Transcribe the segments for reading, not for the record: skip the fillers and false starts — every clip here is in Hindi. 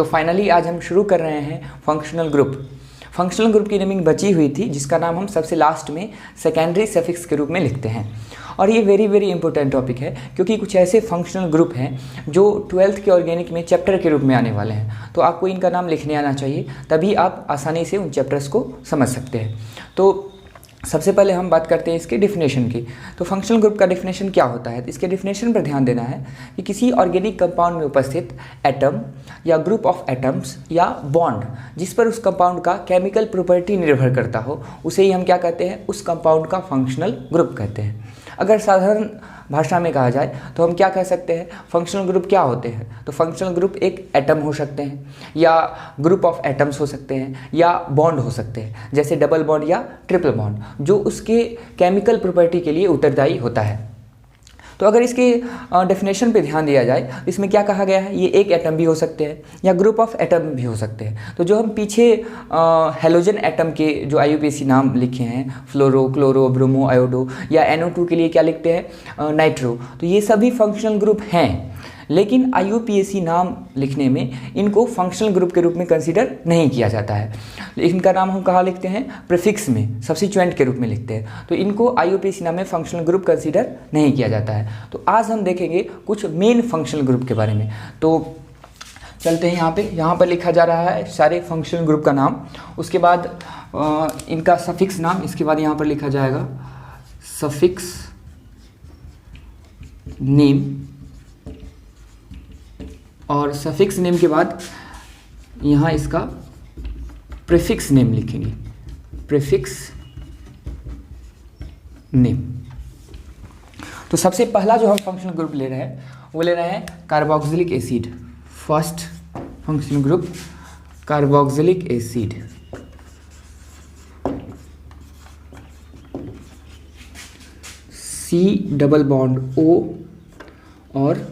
तो फाइनली आज हम शुरू कर रहे हैं फंक्शनल ग्रुप। फंक्शनल ग्रुप की नेमिंग बची हुई थी, जिसका नाम हम सबसे लास्ट में सेकेंडरी सफिक्स के रूप में लिखते हैं। और ये वेरी वेरी इंपॉर्टेंट टॉपिक है, क्योंकि कुछ ऐसे फंक्शनल ग्रुप हैं जो 12th के ऑर्गेनिक में चैप्टर के रूप में आने वाले हैं। तो आपको इनका नाम लिखने आना चाहिए, तभी आप आसानी से उन चैप्टर्स को समझ सकते हैं। तो सबसे पहले हम बात करते हैं इसके डिफिनेशन की। तो फंक्शनल ग्रुप का डिफिनेशन क्या होता है? इसके डिफिनेशन पर ध्यान देना है कि किसी ऑर्गेनिक कंपाउंड में उपस्थित एटम या ग्रुप ऑफ एटम्स या बॉन्ड जिस पर उस कंपाउंड का केमिकल प्रॉपर्टी निर्भर करता हो, उसे ही हम क्या कहते हैं? उस कंपाउंड का फंक्शनल ग्रुप कहते हैं। अगर साधारण भाषा में कहा जाए तो हम क्या कह सकते हैं? फंक्शनल ग्रुप क्या होते हैं? तो फंक्शनल ग्रुप एक एटम हो सकते हैं, या ग्रुप ऑफ एटम्स हो सकते हैं, या बॉन्ड हो सकते हैं, जैसे डबल बॉन्ड या ट्रिपल बॉन्ड, जो उसके केमिकल प्रॉपर्टी के लिए उत्तरदायी होता है। तो अगर इसके डेफिनेशन पे ध्यान दिया जाए तो इसमें क्या कहा गया है? ये एक एटम भी हो सकते हैं या ग्रुप ऑफ एटम भी हो सकते हैं। तो जो हम पीछे हेलोजन एटम के जो IUPAC नाम लिखे हैं, फ्लोरो, क्लोरो, ब्रोमो, आयोडो, या NO2 के लिए क्या लिखते हैं? नाइट्रो। तो ये सभी फंक्शनल ग्रुप हैं, लेकिन IUPAC नाम लिखने में इनको फंक्शनल ग्रुप के रूप में कंसीडर नहीं किया जाता है। इनका नाम हम कहाँ लिखते हैं? प्रीफिक्स में, सब्स्टिट्यूएंट के रूप में लिखते हैं। तो इनको IUPAC नाम में फंक्शनल ग्रुप कंसीडर नहीं किया जाता है। तो आज हम देखेंगे कुछ मेन फंक्शनल ग्रुप के बारे में। तो चलते हैं यहाँ पर लिखा जा रहा है सारे फंक्शनल ग्रुप का नाम, उसके बाद इनका सफिक्स नाम, इसके बाद यहाँ पर लिखा जाएगा सफिक्स नेम, और सफिक्स नेम के बाद यहाँ इसका प्रीफिक्स नेम लिखेंगे, प्रीफिक्स नेम। तो सबसे पहला जो हम फंक्शनल ग्रुप ले रहे हैं वो ले रहे हैं carboxylic acid. First functional group carboxylic acid. C double bond O और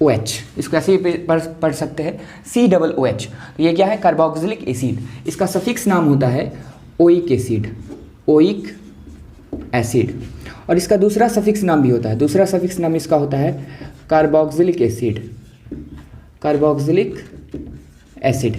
OH, इसको ऐसे ही पढ़ सकते हैं, C डबल OH। तो ये क्या है? Carboxylic acid. इसका सफिक्स नाम होता है ओइक एसिड, ओइक एसिड। और इसका दूसरा सफिक्स नाम भी होता है, दूसरा सफिक्स नाम इसका होता है कार्बोक्सिलिक एसिड, कार्बोक्सिलिक एसिड।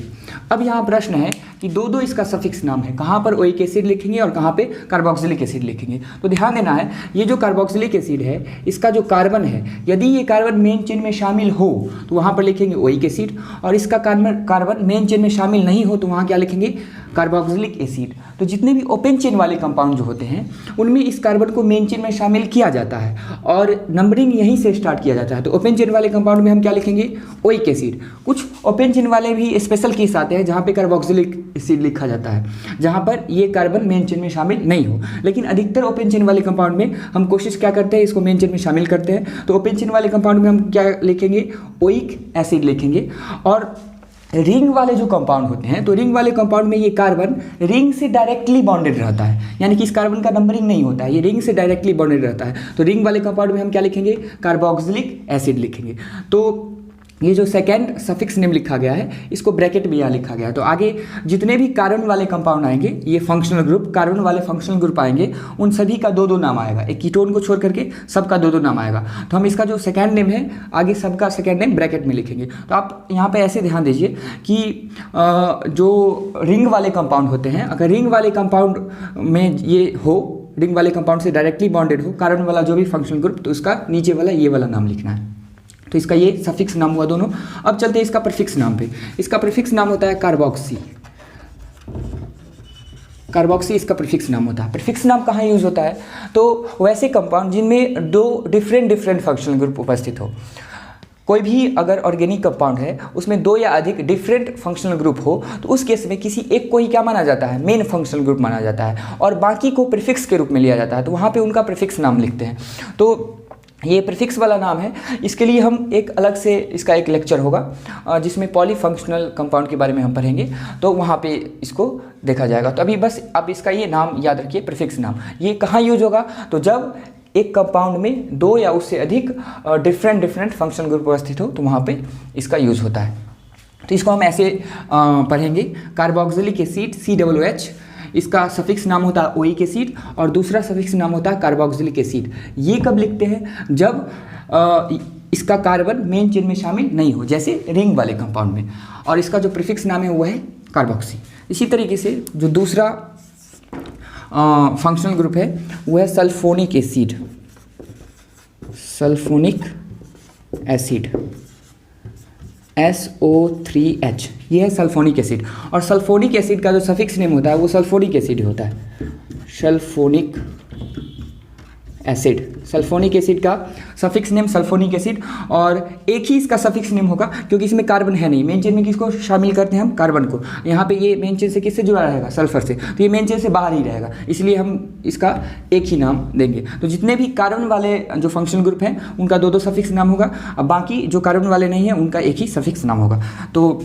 अब यहाँ प्रश्न है कि दो इसका सफिक्स नाम है, कहाँ पर ओइक एसिड लिखेंगे और कहाँ पे कार्बोक्सिलिक एसिड लिखेंगे। तो ध्यान देना है, ये जो कार्बोक्सिलिक एसिड है, इसका जो कार्बन है, यदि ये कार्बन मेन चेन में शामिल हो तो वहाँ पर लिखेंगे ओइक एसिड, और इसका कार्बन मेन चेन में शामिल नहीं हो तो वहाँ क्या लिखेंगे? Carboxylic acid. तो जितने भी ओपन चेन वाले कंपाउंड जो होते हैं उनमें इस कार्बन को मेन चेन में शामिल किया जाता है और नंबरिंग यहीं से स्टार्ट किया जाता है। तो ओपन चेन वाले कंपाउंड में हम क्या लिखेंगे? Oic acid. कुछ ओपन चेन वाले भी स्पेशल केस आते हैं जहाँ पे कार्बोक्सिलिक एसिड लिखा जाता है, जहाँ पर ये कार्बन मेन चेन में शामिल नहीं हो। लेकिन अधिकतर ओपन चेन वाले कंपाउंड में हम कोशिश क्या करते हैं? इसको मेन चेन में शामिल करते हैं। तो ओपन चेन वाले कंपाउंड में हम क्या लिखेंगे? ओइक एसिड लिखेंगे। और रिंग वाले जो कंपाउंड होते हैं, तो रिंग वाले कंपाउंड में ये कार्बन रिंग से डायरेक्टली बॉन्डेड रहता है, यानी कि इस कार्बन का नंबरिंग नहीं होता है, ये रिंग से डायरेक्टली बॉन्डेड रहता है। तो रिंग वाले कंपाउंड में हम क्या लिखेंगे? कार्बोक्सिलिक एसिड लिखेंगे। तो ये जो सेकेंड सफिक्स नेम लिखा गया है, इसको ब्रैकेट में यहाँ लिखा गया है। तो आगे जितने भी कार्बन वाले कंपाउंड आएंगे, ये फंक्शनल ग्रुप, कार्बन वाले फंक्शनल ग्रुप आएंगे, उन सभी का दो नाम आएगा। एक कीटोन को छोड़ करके सबका दो नाम आएगा। तो हम इसका जो सेकेंड नेम है, आगे सबका सेकेंड नेम ब्रैकेट में लिखेंगे। तो आप यहाँ पे ऐसे ध्यान दीजिए कि जो रिंग वाले कंपाउंड होते हैं, अगर रिंग वाले कंपाउंड में ये हो, रिंग वाले कंपाउंड से डायरेक्टली बॉन्डेड हो कार्बन वाला जो भी फंक्शनल ग्रुप, तो उसका नीचे वाला ये वाला नाम लिखना है। तो इसका ये सफिक्स नाम हुआ दोनों। अब चलते हैं इसका प्रीफिक्स नाम पे। इसका प्रीफिक्स नाम होता है कार्बोक्सी। कार्बोक्सी इसका प्रीफिक्स नाम होता है। प्रीफिक्स नाम कहाँ यूज होता है? तो वैसे कंपाउंड जिनमें दो डिफरेंट फंक्शनल ग्रुप उपस्थित हो। कोई भी अगर ऑर्गेनिक कंपाउंड है, उसमें दो या अधिक डिफरेंट फंक्शनल ग्रुप हो, तो उस केस में किसी एक को ही क्या माना जाता है? मेन फंक्शनल ग्रुप माना जाता है, और बाकी को प्रीफिक्स के रूप में लिया जाता है। तो वहाँ पे उनका प्रीफिक्स नाम लिखते हैं। तो ये प्रीफिक्स वाला नाम है। इसके लिए हम एक अलग से इसका एक लेक्चर होगा जिसमें पॉलीफंक्शनल कंपाउंड के बारे में हम पढ़ेंगे, तो वहाँ पे इसको देखा जाएगा। तो अभी बस अब इसका ये नाम याद रखिए, प्रीफिक्स नाम। ये कहाँ यूज होगा? तो जब एक कंपाउंड में दो या उससे अधिक डिफरेंट फंक्शनल ग्रुप उपस्थित हो, तो वहाँ पे इसका यूज होता है। तो इसको हम ऐसे पढ़ेंगे, कार्बोक्सिलिक एसिड COOH, इसका सफिक्स नाम होता है ओइक एसिड, और दूसरा सफिक्स नाम होता है कार्बोक्सिलिक एसिड। ये कब लिखते हैं? जब इसका कार्बन मेन चेन में शामिल नहीं हो, जैसे रिंग वाले कंपाउंड में, और इसका जो प्रीफिक्स नाम है वो है कार्बोक्सी। इसी तरीके से जो दूसरा फंक्शनल ग्रुप है वो है sulphonic acid. Sulphonic acid SO3H, ये है सल्फोनिक एसिड। और सल्फोनिक एसिड का जो सफिक्स नेम होता है वो सल्फोनिक एसिड होता है। सल्फोनिक एसिड, सल्फोनिक एसिड का सफिक्स नेम सल्फोनिक एसिड, और एक ही इसका सफिक्स नेम होगा क्योंकि इसमें कार्बन है नहीं। मेन चेन में किसको शामिल करते हैं हम? कार्बन को। यहाँ पे ये मेन चेन से किससे जुड़ा रहेगा? सल्फर से, तो ये मेन चेन से बाहर ही रहेगा, इसलिए हम इसका एक ही नाम देंगे। तो जितने भी कार्बन वाले जो फंक्शनल ग्रुप हैं उनका दो दो सफिक्स नाम होगा, अब बाकी जो कार्बन वाले नहीं हैं उनका एक ही सफिक्स नाम होगा। तो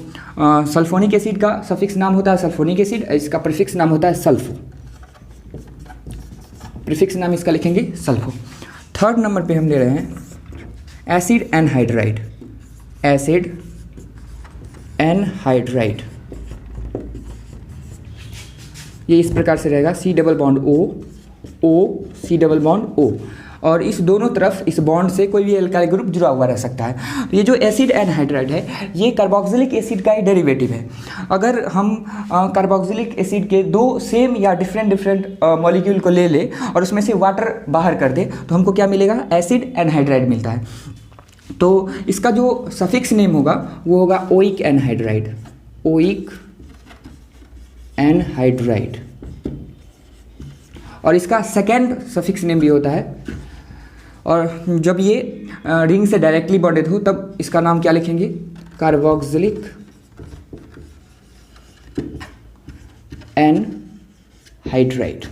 सल्फोनिक एसिड का सफिक्स नाम होता है सल्फोनिक एसिड, इसका प्रीफिक्स नाम होता है सल्फो। प्रीफिक्स नाम इसका लिखेंगे सल्फो। थर्ड नंबर पे हम ले रहे हैं एसिड एनहाइड्राइड। एसिड एनहाइड्राइड, ये इस प्रकार से रहेगा, C double bond O O C double bond O, और इस दोनों तरफ इस बॉन्ड से कोई भी एल्काइल ग्रुप जुड़ा हुआ रह सकता है। तो ये जो एसिड एनहाइड्राइड है ये कार्बोक्सिलिक एसिड का ही डेरिवेटिव है। अगर हम कार्बोक्सिलिक एसिड के दो सेम या डिफरेंट मॉलिक्यूल को ले ले और उसमें से वाटर बाहर कर दे तो हमको क्या मिलेगा? एसिड एनहाइड्राइड मिलता है। तो इसका जो सफिक्स नेम होगा वो होगा ओइक एनहाइड्राइड। ओइक एनहाइड्राइड, और इसका सेकेंड सफिक्स नेम भी होता है। और जब ये रिंग से डायरेक्टली बॉन्डेड हो तब इसका नाम क्या लिखेंगे? Carboxylic anhydride.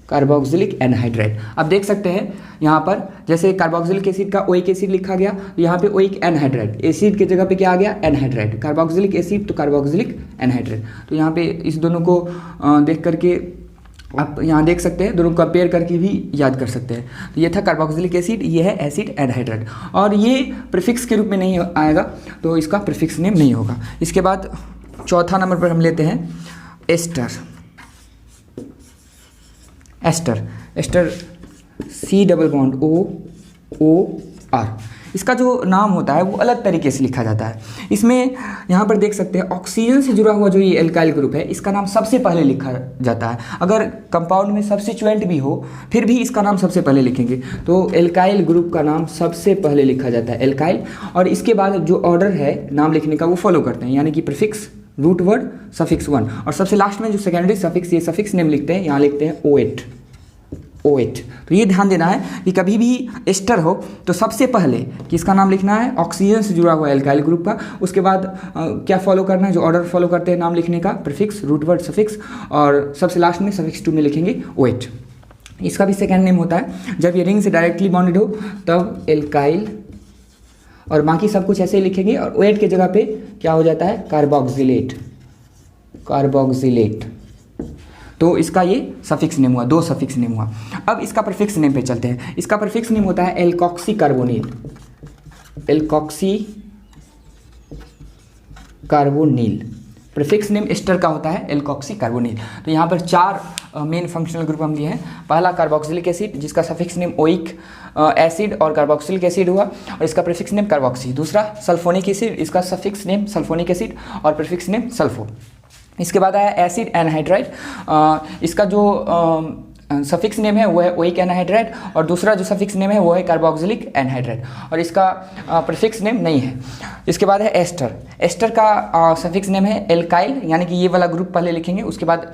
Carboxylic anhydride. अब देख सकते हैं यहाँ पर जैसे कार्बोक्सिलिक एसिड का ओइक एसिड लिखा गया, यहाँ पे ओइक एनहाइड्राइड, एसिड की जगह पे क्या आ गया? एनहाइड्राइड। कार्बोक्सिलिक एसिड तो कार्बोक्सिलिक एनहाइड्राइड। तो यहाँ पे इस दोनों को देख करके आप यहाँ देख सकते हैं, दोनों कंपेयर करके भी याद कर सकते हैं। तो ये था कार्बोक्सिलिक एसिड, ये है एसिड एनहाइड्राइड, और ये प्रीफिक्स के रूप में नहीं आएगा तो इसका प्रीफिक्स नेम नहीं होगा। इसके बाद चौथा नंबर पर हम लेते हैं ester. Ester, ester C double bond OOR, इसका जो नाम होता है वो अलग तरीके से लिखा जाता है। इसमें यहाँ पर देख सकते हैं ऑक्सीजन से जुड़ा हुआ जो ये एल्काइल ग्रुप है इसका नाम सबसे पहले लिखा जाता है। अगर कंपाउंड में सब्स्टिट्यूएंट भी हो फिर भी इसका नाम सबसे पहले लिखेंगे, तो एल्काइल ग्रुप का नाम सबसे पहले लिखा जाता है एल्काइल, और इसके बाद जो ऑर्डर है नाम लिखने का वो फॉलो करते हैं, यानी कि प्रीफिक्स, रूट वर्ड, सफिक्स 1, और सबसे लास्ट में जो सेकेंडरी सफिक्स ये सफिक्स नेम लिखते हैं, यहाँ लिखते हैं OH। OH। तो ये ध्यान देना है कि कभी भी एस्टर हो तो सबसे पहले किसका नाम लिखना है? ऑक्सीजन से जुड़ा हुआ एल्काइल ग्रुप का। उसके बाद क्या फॉलो करना है? जो ऑर्डर फॉलो करते हैं नाम लिखने का, प्रीफिक्स, रूट वर्ड, सफिक्स, और सबसे लास्ट में सफिक्स 2 में लिखेंगे OH। इसका भी सेकेंड नेम होता है। जब ये रिंग से डायरेक्टली बॉन्डेड हो तब एल्काइल, और बाकी सब कुछ ऐसे ही लिखेंगे, और OH की जगह पे क्या हो जाता है? कार्बोक्सिलेट। कार्बोक्सिलेट। तो इसका ये सफिक्स नेम हुआ, 2 सफिक्स नेम हुआ। अब इसका प्रीफिक्स नेम पे चलते हैं। इसका प्रीफिक्स नेम होता है alkoxy carbonyl. Alkoxy carbonyl. Prefix name ester का होता है एल्कोक्सी कार्बोनिल। तो यहाँ पर 4 मेन फंक्शनल ग्रुप हम दिए हैं। पहला कार्बोक्सिलिक एसिड जिसका सफिक्स नेम ओइक एसिड और कार्बोक्सिलिक एसिड हुआ, और इसका प्रीफिक्स नेम कार्बोक्सी। दूसरा सल्फोनिक एसिड, इसका सफिक्स नेम सल्फोनिक एसिड और प्रीफिक्स नेम सल्फो। इसके बाद आया एसिड एनहाइड्राइड, इसका जो सफिक्स नेम है वो है ओइक एनहाइड्राइड, और दूसरा जो सफिक्स नेम है वो है कार्बोक्सिलिक एनहाइड्राइड, और इसका प्रीफिक्स नेम नहीं है। इसके बाद है एस्टर। एस्टर का सफिक्स नेम है एल्काइल, यानी कि ये वाला ग्रुप पहले लिखेंगे, उसके बाद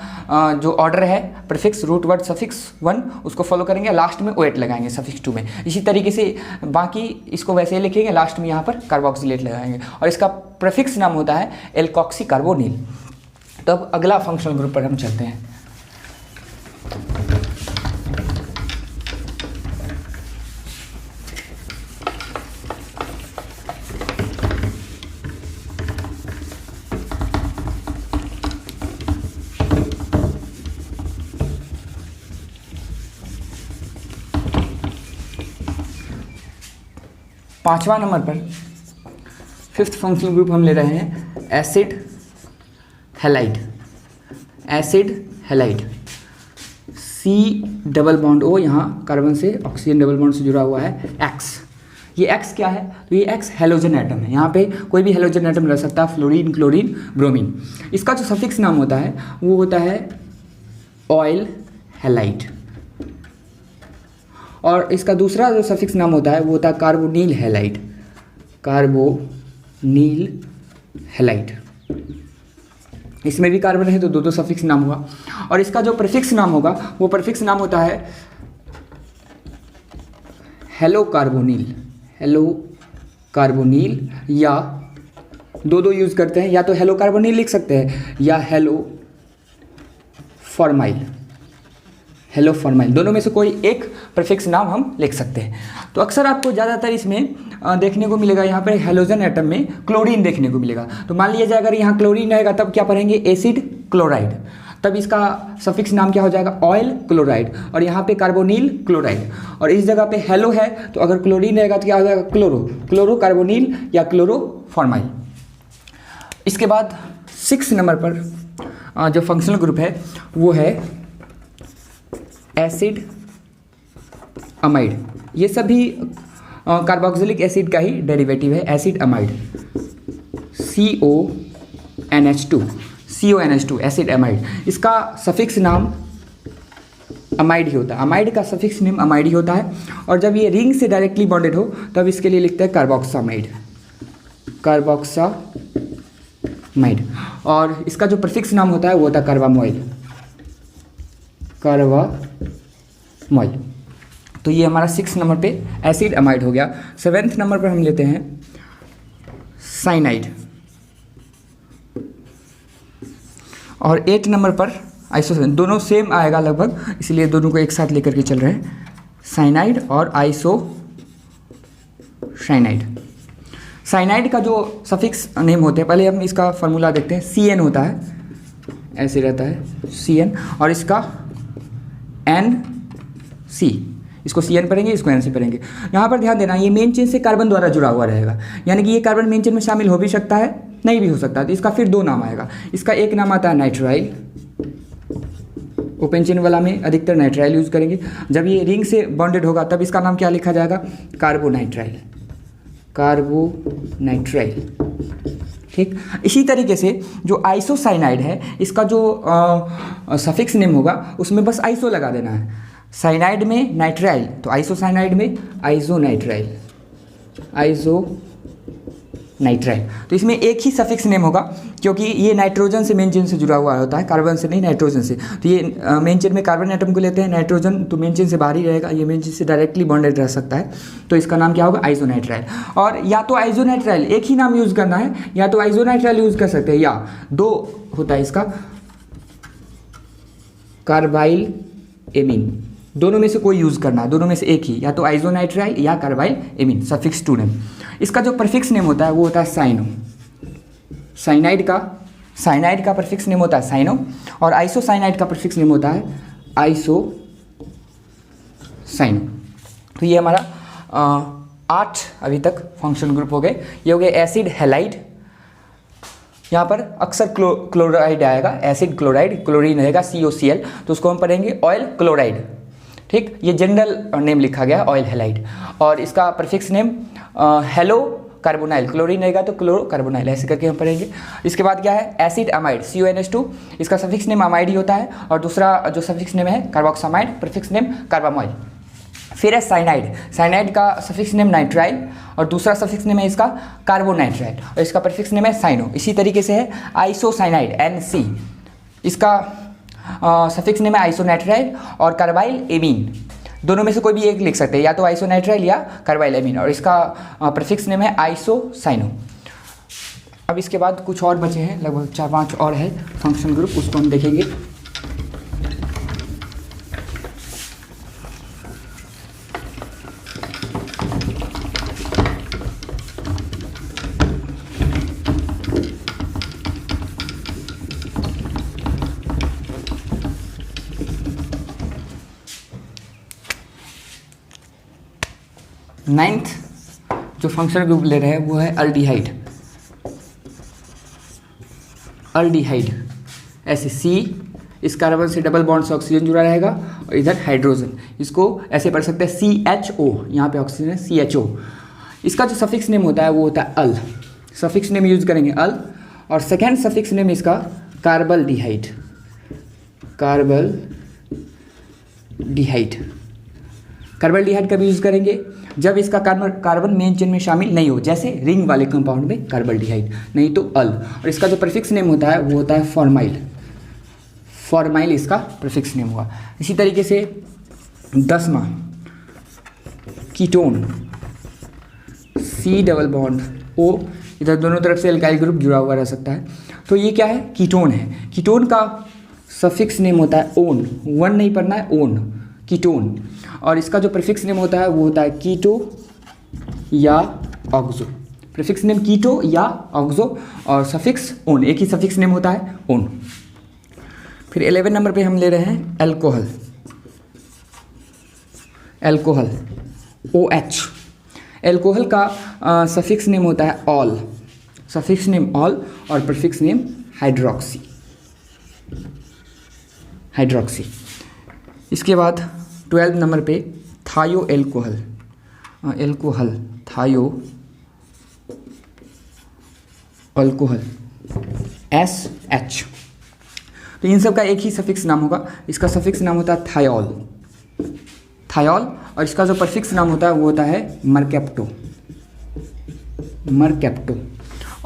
जो ऑर्डर है प्रीफिक्स, रूट वर्ड, सफिक्स 1 उसको फॉलो करेंगे, लास्ट में OH लगाएंगे सफिक्स 2 में। इसी तरीके से बाकी इसको वैसे ही लिखेंगे, लास्ट में यहाँ पर कार्बोक्सिलेट लगाएंगे, और इसका प्रीफिक्स नाम होता है एल्कोक्सी कार्बोनिल। तो अब अगला फंक्शनल ग्रुप पर हम चलते हैं। पांचवा नंबर पर 5th फंक्शनल ग्रुप हम ले रहे हैं acid halide. Acid halide, C double bond O, यहाँ कार्बन से ऑक्सीजन डबल बॉन्ड से जुड़ा हुआ है X। ये X क्या है, तो ये X हेलोजन एटम है। यहाँ पे कोई भी हेलोजन एटम रह सकता है, फ्लोरीन, क्लोरीन, ब्रोमीन। इसका जो सफिक्स नाम होता है वो होता है ऑयल हैलाइड, और इसका दूसरा जो सफिक्स नाम होता है वो होता है कार्बोनिल हैलाइड, कार्बोनिल हैलाइड। इसमें भी कार्बन है तो दो सफिक्स नाम हुआ। और इसका जो प्रीफिक्स नाम होगा वो प्रीफिक्स नाम होता है हेलो कार्बोनिल, हेलो कार्बोनिल, या दो यूज़ करते हैं, या तो हेलो कार्बोनिल लिख सकते हैं या हेलो फॉर्माइल, हेलो फॉर्माइल, दोनों में से कोई एक प्रीफिक्स नाम हम लिख सकते हैं। तो अक्सर आपको ज़्यादातर इसमें देखने को मिलेगा, यहाँ पर हेलोजन एटम में क्लोरीन देखने को मिलेगा। तो मान लीजिए अगर यहाँ क्लोरीन रहेगा तब क्या पढ़ेंगे, एसिड क्लोराइड, तब इसका सफिक्स नाम क्या हो जाएगा, ऑयल क्लोराइड, और यहाँ पे कार्बोनिल क्लोराइड। और इस जगह पे हेलो है तो अगर क्लोरीन रहेगा तो क्या हो जाएगा, क्लोरो, क्लोरो कार्बोनिल या क्लोरो फॉर्माइल। इसके बाद 6 नंबर पर जो फंक्शनल ग्रुप है वो है एसिड अमाइड। ये सभी कार्बोक्सिलिक एसिड का ही डेरिवेटिव है, acid amide, CONH2 acid amide. इसका सफिक्स नाम अमाइड ही होता है, अमाइड का सफिक्स नेम अमाइड ही होता है। और जब ये रिंग से डायरेक्टली बॉन्डेड हो तब इसके लिए लिखते हैं कार्बोक्सामाइड, कार्बोक्सामाइड। और इसका जो प्रीफिक्स नाम होता है वो होता है कार्बामोइल, कार्बामोइल। तो ये हमारा 6 नंबर पे एसिड अमाइड हो गया। 7th नंबर पर हम लेते हैं साइनाइड, और 8 नंबर पर आइसोसाइनाइड। दोनों सेम आएगा लगभग, इसलिए दोनों को एक साथ लेकर के चल रहे हैं, साइनाइड और आइसोसाइनाइड। साइनाइड का जो सफिक्स नेम होते हैं, पहले हम इसका फार्मूला देखते हैं। CN होता है, ऐसे रहता है CN, और इसका NC, इसको CN पढ़ेंगे, इसको NC पढ़ेंगे। यहाँ पर ध्यान देना, ये मेन चेन से कार्बन द्वारा जुड़ा हुआ रहेगा, यानी कि ये कार्बन मेन चेन में शामिल हो भी सकता है, नहीं भी हो सकता। तो इसका फिर 2 नाम आएगा। इसका एक नाम आता है नाइट्राइल, ओपन चेन वाला में अधिकतर नाइट्राइल यूज़ करेंगे। जब ये रिंग से बॉन्डेड होगा तब इसका नाम क्या लिखा जाएगा, कार्बोनाइट्राइल, कार्बोनाइट्राइल। ठीक, इसी तरीके से जो आइसोसाइनाइड है, इसका जो सफिक्स नेम होगा उसमें बस आइसो लगा देना है। साइनाइड में नाइट्राइल तो आइसोसाइनाइड में आइसोनाइट्राइल, आइसोनाइट्राइल। तो इसमें एक ही सफिक्स नेम होगा, क्योंकि ये नाइट्रोजन से मेन चेन से जुड़ा हुआ होता है, कार्बन से नहीं, नाइट्रोजन से। तो ये मेन चेन में कार्बन एटम को लेते हैं, नाइट्रोजन तो मेन चेन से बाहर ही रहेगा, ये मेन चेन से डायरेक्टली बॉन्डेड रह सकता है। तो इसका नाम क्या होगा, आइसोनाइट्राइल। और या तो आइसोनाइट्राइल एक ही नाम यूज़ करना है, या तो आइसोनाइट्राइल यूज़ कर सकते हैं, या 2 होता है इसका, कार्बाइल एमीन। दोनों में से कोई यूज़ करना है, दोनों में से एक ही, या तो आइसोनाइट्राइल या कार्बाइल एमीन, सफिक्स 2 नेम। इसका जो प्रीफिक्स नेम होता है वो होता है साइनो। साइनाइड का प्रीफिक्स नेम होता है साइनो, और आइसोसाइनाइड का प्रीफिक्स नेम होता है आइसोसाइनो। तो ये हमारा 8 अभी तक फंक्शनल ग्रुप हो गए। ये हो गए एसिड हैलाइड। यहाँ पर अक्सर क्लोराइड आएगा, एसिड क्लोराइड, क्लोरीन रहेगा COCl, तो उसको हम पढ़ेंगे ऑयल क्लोराइड। ठीक, ये जनरल नेम लिखा गया ऑयल हैलाइड। और इसका prefix name hello carbonyl, chlorine रहेगा तो क्लोरो कार्बोनाइल, ऐसे करके हम पढ़ेंगे। इसके बाद क्या है, एसिड अमाइड, CONH2, इसका सफिक्स नेम अमाइड ही होता है। और दूसरा जो सफिक्स नेम है कार्बोक्सामाइड, प्रीफिक्स नेम कार्बामोइल। फिर है साइनाइड, साइनाइड का सफिक्स नेम नाइट्राइल, और दूसरा सफिक्स नेम है इसका कार्बोनाइट्राइल, और इसका प्रीफिक्स नेम है साइनो। इसी तरीके से है आइसोसाइनाइड, NC, इसका सफिक्स नेम है आइसोनाइट्राइल और कार्बाइल एमीन। दोनों में से कोई भी एक लिख सकते हैं, या तो आइसोनाइट्राइल या कार्बाइल एमीन, और इसका प्रीफिक्स नेम है आइसोसाइनो। अब इसके बाद कुछ और बचे हैं, लगभग 4-5 और है फंक्शनल ग्रुप, उसको हम देखेंगे। नाइन्थ जो फंक्शनल ग्रुप ले रहे हैं वो है अल्डिहाइड। अल्डिहाइड ऐसे C, इस कार्बन से डबल बॉन्ड से ऑक्सीजन जुड़ा रहेगा, और इधर हाइड्रोजन, इसको ऐसे पढ़ सकते हैं CHO, यहाँ पे ऑक्सीजन है CHO। इसका जो सफिक्स नेम होता है वो होता है अल, सफिक्स नेम यूज करेंगे अल। और सेकेंड सफिक्स नेम इसका कार्बल्डिहाइड, कार्बल्डिहाइड। कार्बल्डिहाइड कब यूज करेंगे? जब इसका कार्बन मेन चेन में शामिल नहीं हो, जैसे रिंग वाले कंपाउंड में कार्बल्डिहाइड, नहीं तो अल। और इसका जो प्रीफिक्स नेम होता है वो होता है फॉर्माइल, फॉर्माइल इसका प्रीफिक्स नेम हुआ। इसी तरीके से 10वां ketone, C double bond O, इधर दोनों तरफ से एल्काइल ग्रुप जुड़ा हुआ रह सकता है। तो ये क्या है? कीटोन है। कीटोन का सफिक्स नेम होता है ओन, वन नहीं पढ़ना है, ओन, कीटोन। और इसका जो प्रीफिक्स नेम होता है वो होता है कीटो या ऑक्सो। प्रीफिक्स नेम कीटो या ऑक्सो और सफिक्स ओन, एक ही सफिक्स नेम होता है ओन। फिर 11 नंबर पे हम ले रहे हैं अल्कोहल, अल्कोहल OH। अल्कोहल का सफिक्स नेम होता है ऑल, सफिक्स नेम ऑल और प्रीफिक्स नेम हाइड्रोक्सी, हाइड्रोक्सी। इसके बाद 12 नंबर पे थायो एल्कोहल, एल्कोहल थायो अल्कोहल SH। तो इन सब का एक ही सफिक्स नाम होगा, इसका सफिक्स नाम होता है थायोल, थायोल। और इसका जो प्रीफिक्स नाम होता है वो होता है मरकेप्टो, मरकेप्टो।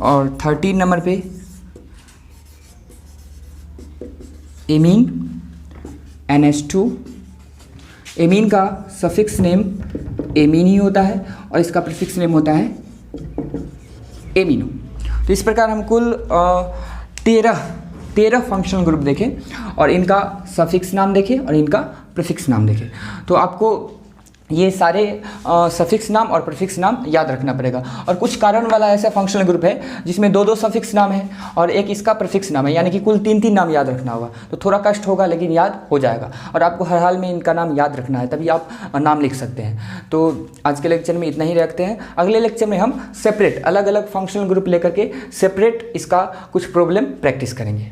और 13 नंबर पे एमीन NH2। एमीन का सफिक्स नेम एमीन ही होता है और इसका प्रीफिक्स नेम होता है एमिनो। तो इस प्रकार हम कुल 13 फंक्शनल ग्रुप देखें और इनका सफिक्स नाम देखें और इनका प्रीफिक्स नाम देखें। तो आपको ये सारे सफिक्स नाम और प्रीफिक्स नाम याद रखना पड़ेगा। और कुछ कारण वाला ऐसा फंक्शनल ग्रुप है जिसमें 2 सफिक्स नाम है और एक इसका प्रीफिक्स नाम है, यानी कि कुल 3 नाम याद रखना होगा। तो थोड़ा कष्ट होगा लेकिन याद हो जाएगा और आपको हर हाल में इनका नाम याद रखना है, तभी आप नाम लिख सकते हैं। तो आज के लेक्चर में इतना ही रखते हैं। अगले लेक्चर में हम सेपरेट अलग अलग फंक्शनल ग्रुप लेकर के सेपरेट इसका कुछ प्रॉब्लम प्रैक्टिस करेंगे।